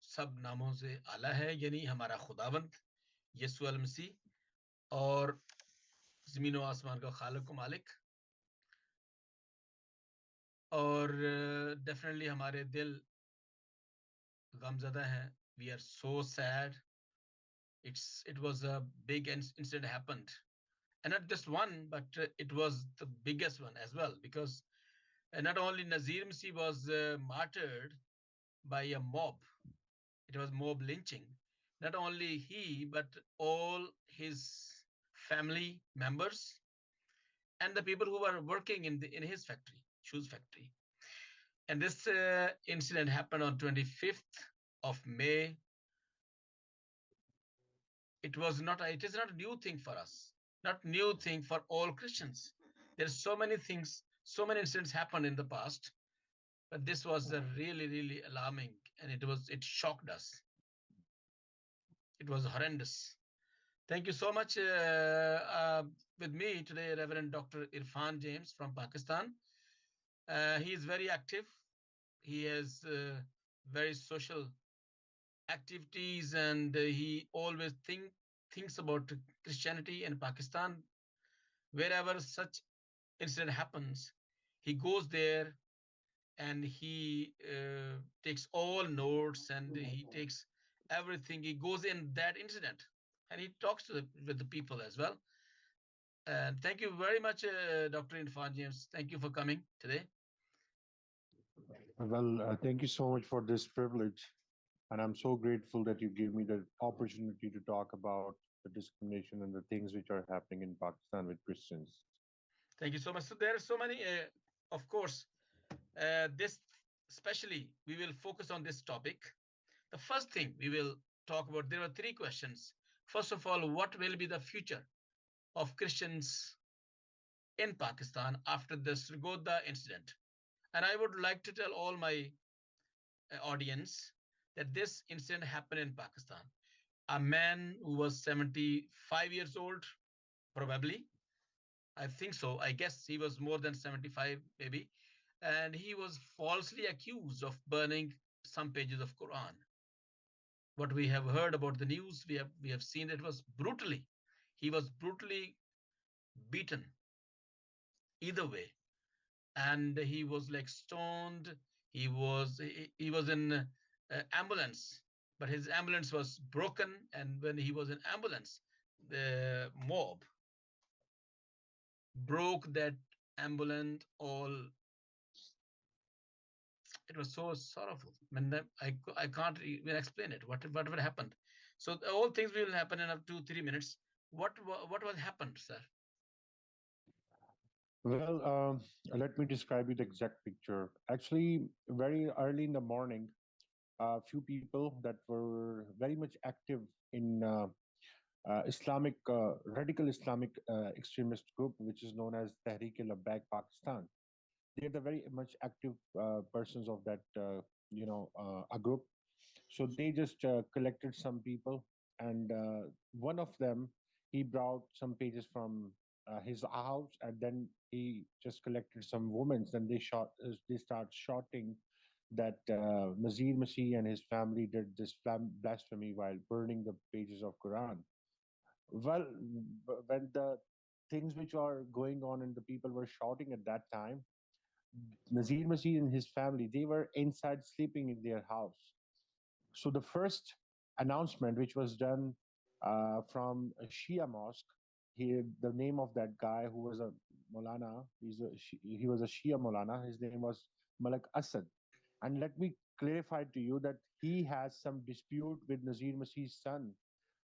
सब नामों से आला है, यानी हमारा खुदावंद यीशु अल मसीह और ज़मीन व आसमान का खालिक व मालिक। और डेफिनेटली हमारे दिल गमज़दा हैं. We are so sad. It was a big incident happened, and not just one, but it was the biggest one as well, because not only Nazir Msi was martyred by a mob. It was mob lynching. Not only he, but all his family members and the people who were working in his factory, shoes factory. And this incident happened on 25th of May. It is not a new thing for us, not new thing for all Christians. There's so many things, so many incidents happened in the past, but this was really, really alarming, and it shocked us. It was horrendous. Thank you so much. With me today, Reverend Dr. Irfan James from Pakistan. He is very active. He has very social activities, and he always thinks about Christianity in Pakistan. Wherever such incident happens, he goes there and he takes all notes, and he takes everything. He goes in that incident and he talks with the people as well. And thank you very much, Dr. Irfan James. Thank you for coming today. Well, thank you so much for this privilege. And I'm so grateful that you give me the opportunity to talk about the discrimination and the things which are happening in Pakistan with Christians. Thank you so much. So there are so many, of course, this especially we will focus on this topic. The first thing we will talk about, there are three questions. First of all, what will be the future of Christians in Pakistan after the Srigoda incident? And I would like to tell all my audience that this incident happened in Pakistan. A man who was 75 years old, probably, I think so. I guess he was more than 75, maybe. And he was falsely accused of burning some pages of Quran. What we have heard about the news, we have seen it was brutally. He was brutally beaten either way, and he was like stoned. He was in ambulance, but his ambulance was broken, and when he was in ambulance, the mob broke that ambulance all. It was so sorrowful. I can't even explain it. What happened? So all things will happen in up to 3 minutes. What was happened, sir? Well, let me describe you the exact picture. Actually, very early in the morning, a few people that were very much active in radical Islamic extremist group, which is known as Tehreek-e-Labbaik Pakistan. They're the very much active persons of that, a group. So they just collected some people, and one of them, he brought some pages from his house, and then he just collected some women. Then they start shouting that Nazir Masih and his family did this blasphemy while burning the pages of Quran. Well, when the things which are going on and the people were shouting at that time, Nazir Masih and his family, they were inside sleeping in their house. So the first announcement, which was done from a Shia mosque, the name of that guy who was a Molana, he was a Shia Molana. His name was Malik Asad. And let me clarify to you that he has some dispute with Nazir Masih's son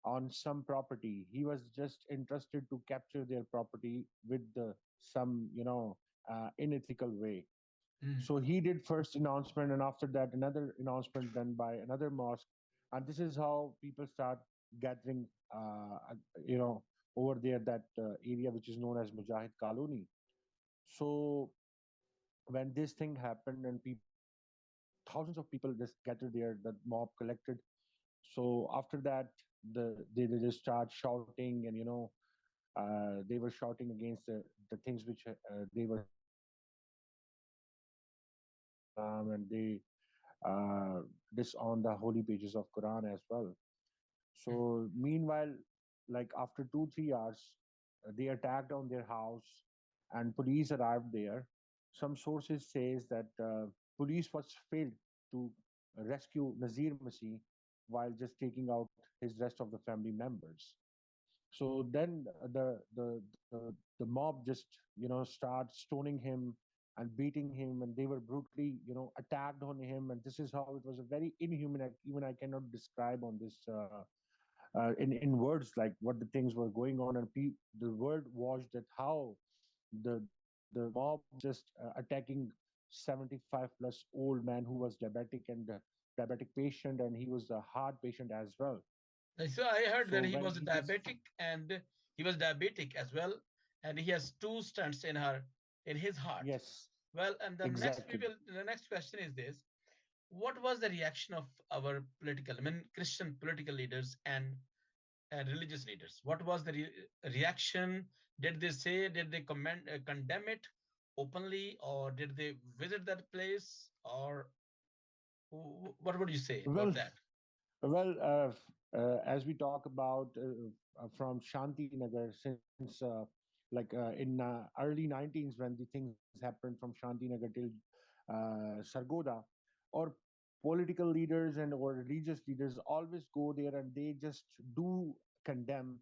on some property. He was just interested to capture their property with some, unethical way. Mm. So he did first announcement, and after that, another announcement done by another mosque, and this is how people start gathering, you know, over there that area which is known as Mujahid Colony. So when this thing happened, and thousands of people just gathered there, the mob collected. So after that, they just start shouting, and they were shouting against the things which they were, and they uh, disown the holy pages of Quran as well. So meanwhile, like after 2 3 hours, they attacked on their house, and police arrived there. Some sources says that police was failed to rescue Nazir Masih while just taking out his rest of the family members. So then the mob just start stoning him and beating him, and they were brutally attacked on him, and this is how it was a very inhuman act. Even I cannot describe on this in words like what the things were going on, and the word was that how the mob was just attacking 75 plus old man who was diabetic and diabetic patient, and he was a heart patient as well. So I heard that So he when was he just diabetic and he was diabetic as well, and he has two stents in his heart. yes, Well, and exactly. the next question is this: what was the reaction of our political, I mean, Christian political leaders and religious leaders? What was the reaction? Did they say, did they condemn it openly, or did they visit that place, or what would you say Well, about that? well, as we talk about from Shanti Nagar since in early 19s when the things happened from Shanti Nagar till Sargoda, or political leaders and or religious leaders always go there and they just do condemn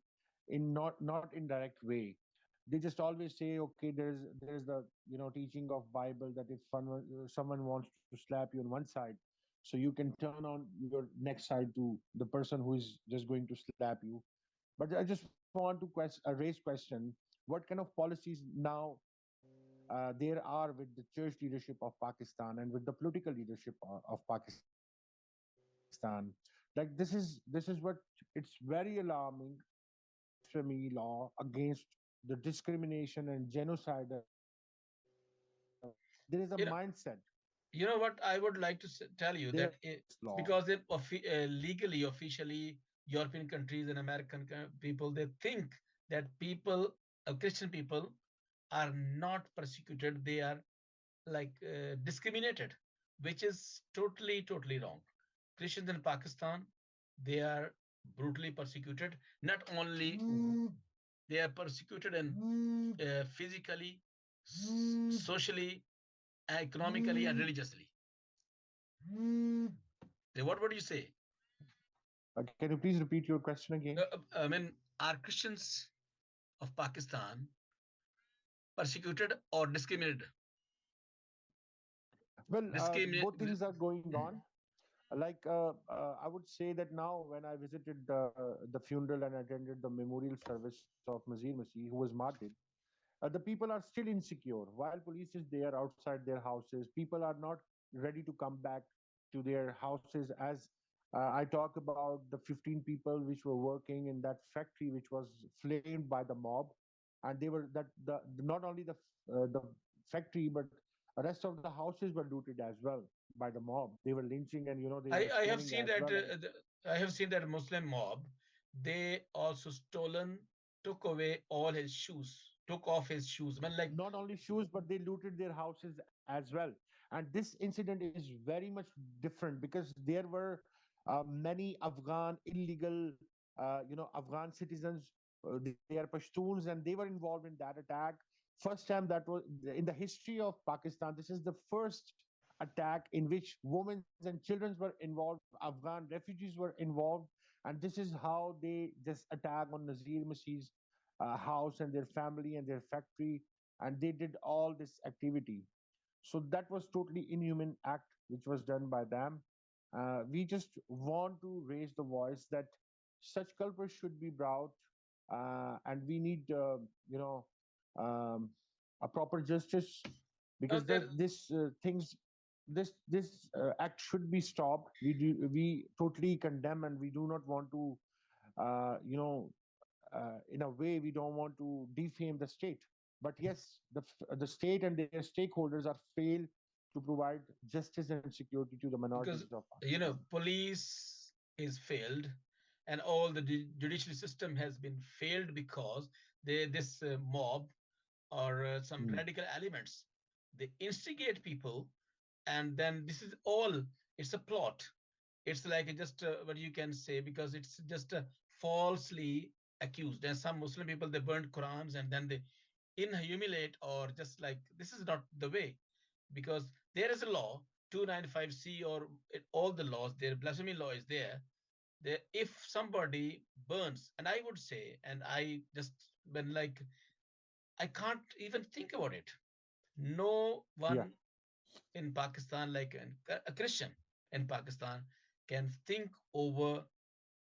in not in direct way. They just always say, okay, there's the teaching of Bible that if someone wants to slap you on one side, so you can turn on your next side to the person who is just going to slap you. But I just want to raise question: what kind of policies now there are with the church leadership of Pakistan and with the political leadership of Pakistan? Like this is what it's very alarming. There is a blasphemy law against the discrimination and genocidal. There is a mindset. You know, you know what I would like to tell you There that is this law. because legally, officially, European countries and American people, they think that people, Christian people, are not persecuted. They are like discriminated, which is totally wrong. Christians in Pakistan, they are brutally persecuted. Not only they are persecuted and physically, socially, economically, and religiously. What would you say? Can you please repeat your question again? I mean, are Christians of Pakistan persecuted or discriminated? Well, Discriminate. both things are going on. Like I would say that now, when I visited the funeral and attended the memorial service of Nazir Masih, who was martyred, the people are still insecure. While police is there outside their houses, people are not ready to come back to their houses. As I talk about the 15 people which were working in that factory, which was flamed by the mob, and they were that not only the factory, but the rest of the houses were looted as well by the mob. They were lynching and they were I have stoning seen as that well. And I have seen that Muslim mob. They also stolen, took away all his shoes, took off his shoes. I mean, like, not only shoes, but they looted their houses as well. And this incident is very much different because there were many Afghan illegal Afghan citizens. They are Pashtuns and they were involved in that attack. First time that was in the history of Pakistan. This is the first attack in which women and children were involved, Afghan refugees were involved, and this is how they just attack on Nazir Masih's house and their family and their factory, and they did all this activity. So that was totally inhuman act which was done by them. We just want to raise the voice that such culprits should be brought, and we need um, a proper justice, because there, this things this act should be stopped. We totally condemn, and we do not want to uh, you know in a way we don't want to defame the state. But yes, the state and their stakeholders are failed to provide justice and security to the minorities because of Pakistan. police is failed, and all the judicial system has been failed because this mob or some Hmm. radical elements, they instigate people, and then this is all. It's a plot. It's like just what you can say, because it's just falsely accused. And some Muslim people, they burned Qurans and then they humiliate, or just like, this is not the way, because there is a law 295C, or all the laws there, blasphemy law is there. There, if somebody burns, and I would say, and I just, when like, I can't even think about it. No Yeah, one in Pakistan, like a Christian in Pakistan, can think over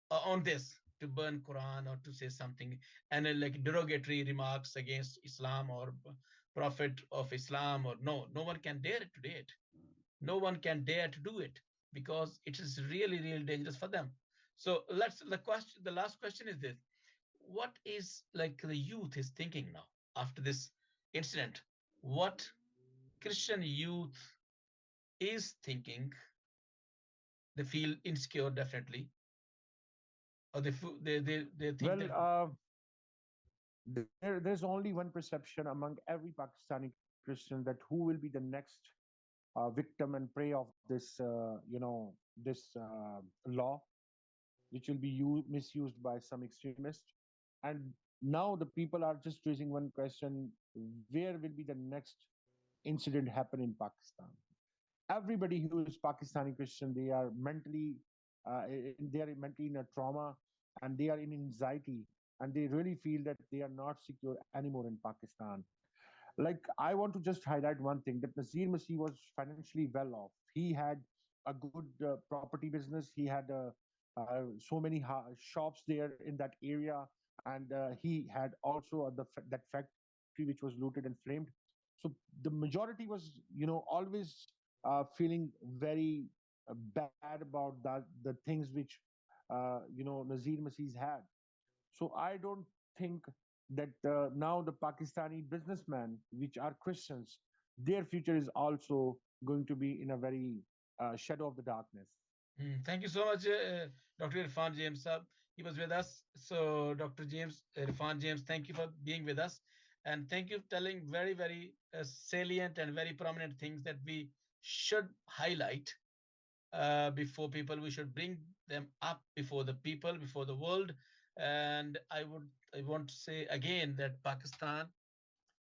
on this to burn Quran or to say something, and like derogatory remarks against Islam or Prophet of Islam, or no one can dare to do it. No one can dare to do it, because it is really really dangerous for them. So let's, the last question is this: what is like the youth is thinking now after this incident? What Christian youth is thinking? They feel insecure, definitely, or they think well, that. there's only one perception among every Pakistani Christian that who will be the next victim and prey of this, this law, which will be misused by some extremists. And now the people are just raising one question: where will be the next incident happen in Pakistan? Everybody who is Pakistani Christian, they are mentally in a trauma, and they are in anxiety, and they really feel that they are not secure anymore in Pakistan. Like, I want to just highlight one thing, that Nazir Masih was financially well off. He had a good property business. He had so many shops there in that area, and he had also that factory which was looted and flamed. So the majority was, always feeling very bad about the things which Nazir Masih had. So I don't think that now the Pakistani businessmen, which are Christians, their future is also going to be in a very shadow of the darkness. Thank you so much, Dr. Irfan James sir. He was with us. So, Dr. James, Irfan James, thank you for being with us. And thank you for telling very, very salient and very prominent things that we should highlight before people. We should bring them up before the people, before the world. And I want to say again that Pakistan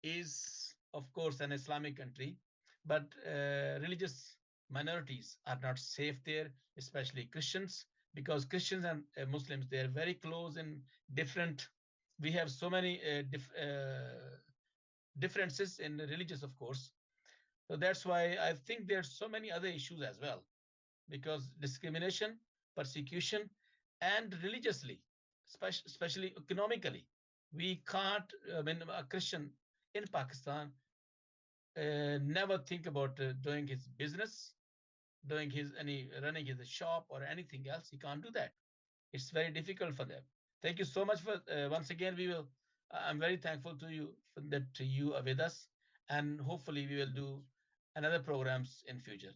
is, of course, an Islamic country, but religious minorities are not safe there, especially Christians, because Christians and Muslims, they are very close in different. We have so many differences in religious, of course. So that's why I think there's so many other issues as well, because discrimination, persecution, and religiously, especially economically, we can't. I mean, a Christian in Pakistan never think about doing his business, doing his any running his shop or anything else. He can't do that. It's very difficult for them. Thank you so much for once again. We will. I'm very thankful to you for that you are with us, and hopefully we will do another programs in future.